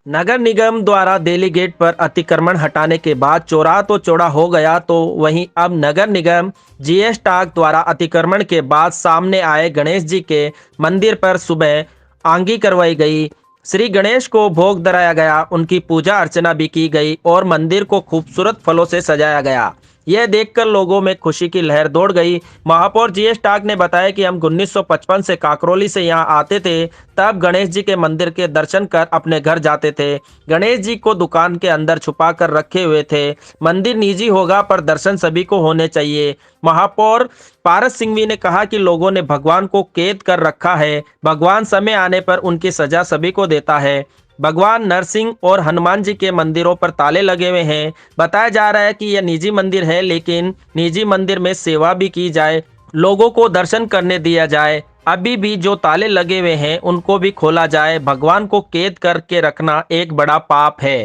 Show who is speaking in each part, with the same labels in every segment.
Speaker 1: नगर निगम द्वारा दिल्ली गेट पर अतिक्रमण हटाने के बाद चौराहा तो चौड़ा हो गया, तो वहीं अब नगर निगम जीएस टाग द्वारा अतिक्रमण के बाद सामने आए गणेश जी के मंदिर पर सुबह आंगी करवाई गई। श्री गणेश को भोग धराया गया, उनकी पूजा अर्चना भी की गई और मंदिर को खूबसूरत फलों से सजाया गया। यह देखकर लोगों में खुशी की लहर दौड़ गई। महापौर जीएस टाग ने बताया कि हम 1955 से काकरोली से यहाँ आते थे, तब गणेश जी के मंदिर के दर्शन कर अपने घर जाते थे। गणेश जी को दुकान के अंदर छुपा कर रखे हुए थे। मंदिर निजी होगा पर दर्शन सभी को होने चाहिए। महापौर पारस सिंघवी ने कहा कि लोगों ने भगवान को कैद कर रखा है, भगवान समय आने पर उनकी सजा सभी को देता है। भगवान नरसिंह और हनुमान जी के मंदिरों पर ताले लगे हुए हैं। बताया जा रहा है कि यह निजी मंदिर है, लेकिन निजी मंदिर में सेवा भी की जाए, लोगों को दर्शन करने दिया जाए। अभी भी जो ताले लगे हुए हैं उनको भी खोला जाए। भगवान को कैद करके रखना एक बड़ा पाप है।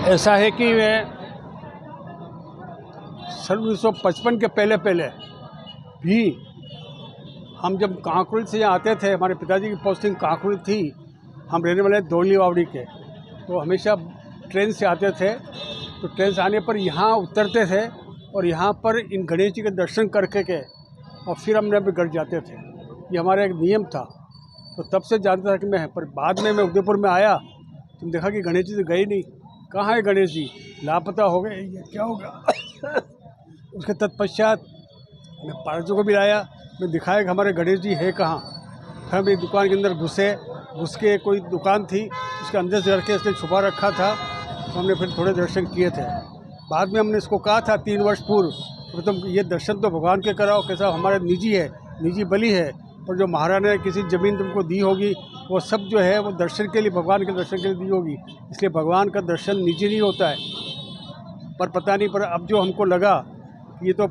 Speaker 2: ऐसा है कि मैं सन 1955 के पहले भी हम जब कांकरोली से यहाँ आते थे, हमारे पिताजी की पोस्टिंग कांकरोली थी, हम रहने वाले दोली वावड़ी के, तो हमेशा ट्रेन से आते थे। तो ट्रेन से आने पर यहाँ उतरते थे और यहाँ पर इन गणेश जी के दर्शन करके के और फिर हमने अपने घर जाते थे। ये हमारा एक नियम था, तो तब से जानता था कि मैं, पर बाद में मैं उदयपुर में आया तो देखा कि गणेश जी तो गए नहीं। कहाँ है गणेश जी? लापता हो गए, ये क्या होगा? उसके तत्पश्चात मैं पारसों को भी लाया, मैं दिखाया कि हमारे गणेश जी है कहाँ। फिर हम एक दुकान के अंदर घुस के कोई दुकान थी उसके अंदर से करके इसने छुपा रखा था, तो हमने फिर थोड़े दर्शन किए थे। बाद में हमने इसको कहा था 3 वर्ष पूर्व, तो तुम ये दर्शन तो भगवान के कराओ, कैसा हमारा निजी है, निजी बलि है, पर जो महाराणा ने किसी ज़मीन तुमको दी होगी वो सब जो है वो दर्शन के लिए, भगवान के दर्शन के लिए दी होगी, इसलिए भगवान का दर्शन निजी नहीं होता है। पर पता नहीं, पर अब जो हमको लगा ये तो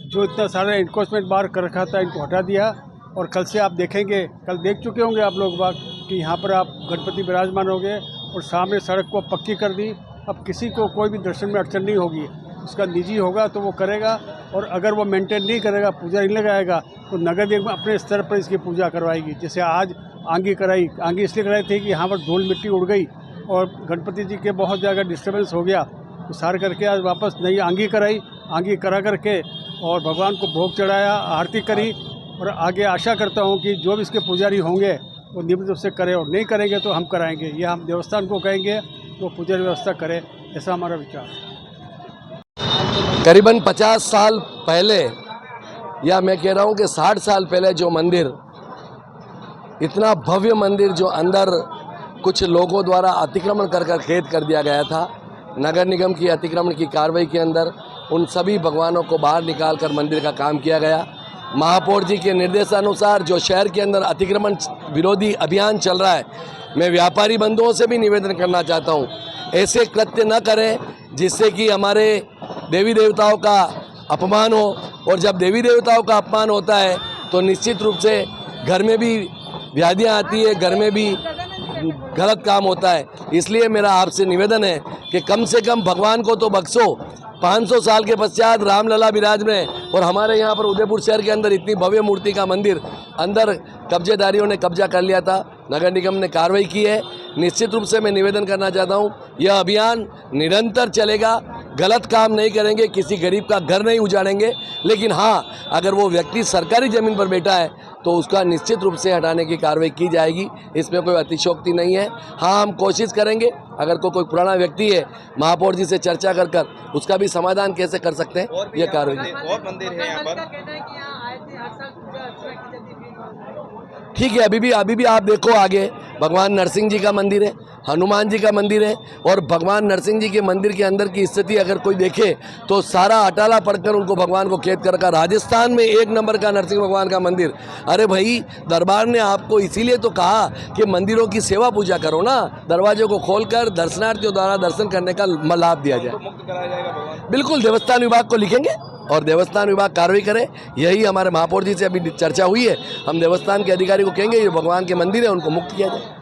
Speaker 2: जो इतना सारा इन्क्रोचमेंट बाहर कर रखा था इनको हटा दिया। और कल से आप देखेंगे, कल देख चुके होंगे आप लोग बात कि यहाँ पर आप गणपति विराजमान हो गए और सामने सड़क को पक्की कर दी। अब किसी को कोई भी दर्शन में अड़चन नहीं होगी। उसका निजी होगा तो वो करेगा, और अगर वो मेंटेन नहीं करेगा, पूजा नहीं लगाएगा, तो नगर निगम अपने स्तर पर इसकी पूजा करवाएगी। जैसे आज आंगी कराई, आंगी इसलिए कराई थी कि यहाँ पर धूल मिट्टी उड़ गई और गणपति जी के बहुत जगह डिस्टर्बेंस हो गया, तो सार करके आज वापस नई आंगी कराई। आंगी करा करके और भगवान को भोग चढ़ाया, आरती करी, और आगे आशा करता हूँ कि जो भी इसके पुजारी होंगे वो नियमित रूप से करें, और नहीं करेंगे तो हम कराएंगे। ये हम देवस्थान को कहेंगे तो पूजा व्यवस्था करें, ऐसा हमारा विचार है।
Speaker 3: करीबन 50 साल पहले, या मैं कह रहा हूँ कि 60 साल पहले जो मंदिर, इतना भव्य मंदिर जो अंदर कुछ लोगों द्वारा अतिक्रमण कर कैद कर दिया गया था, नगर निगम की अतिक्रमण की कार्रवाई के अंदर उन सभी भगवानों को बाहर निकाल कर मंदिर का काम किया गया। महापौर जी के निर्देशानुसार जो शहर के अंदर अतिक्रमण विरोधी अभियान चल रहा है, मैं व्यापारी बंधुओं से भी निवेदन करना चाहता हूँ, ऐसे कृत्य न करें जिससे कि हमारे देवी देवताओं का अपमान हो। और जब देवी देवताओं का अपमान होता है तो निश्चित रूप से घर में भी व्याधियाँ आती है, घर में भी गलत काम होता है। इसलिए मेरा आपसे निवेदन है कि कम से कम भगवान को तो बख्शो। 500 साल के पश्चात रामलला विराज में, और हमारे यहाँ पर उदयपुर शहर के अंदर इतनी भव्य मूर्ति का मंदिर अंदर कब्जेदारियों ने कब्जा कर लिया था, नगर निगम ने कार्रवाई की है। निश्चित रूप से मैं निवेदन करना चाहता हूँ, यह अभियान निरंतर चलेगा। गलत काम नहीं करेंगे, किसी गरीब का घर नहीं उजाड़ेंगे, लेकिन हाँ, अगर वो व्यक्ति सरकारी ज़मीन पर बैठा है तो उसका निश्चित रूप से हटाने की कार्रवाई की जाएगी। इसमें कोई अतिशयोक्ति नहीं है। हाँ, हम कोशिश करेंगे, अगर कोई पुराना व्यक्ति है, महापौर जी से चर्चा कर उसका भी समाधान कैसे कर सकते हैं, यह कार्रवाई।
Speaker 4: और मंदिर है यहाँ पर,
Speaker 3: ठीक है। अभी भी आप देखो, आगे भगवान नरसिंह जी का मंदिर है, हनुमान जी का मंदिर है, और भगवान नरसिंह जी के मंदिर के अंदर की स्थिति अगर कोई देखे तो सारा अटाला पड़कर उनको भगवान को कैद कर रखा। राजस्थान में 1 नंबर का नरसिंह भगवान का मंदिर। अरे भाई, दरबार ने आपको इसीलिए तो कहा कि मंदिरों की सेवा पूजा करो ना, दरवाजे को खोलकर दर्शनार्थियों द्वारा दर्शन करने का लाभ दिया जाए।
Speaker 4: तो मुक्त कराया जाएगा भगवान?
Speaker 3: बिल्कुल, देवस्थान विभाग को लिखेंगे और देवस्थान विभाग कार्रवाई करे। यही हमारे महापौर जी से अभी चर्चा हुई है। हम देवस्थान के अधिकारी को कहेंगे ये भगवान के मंदिर है, उनको मुक्त किया जाए।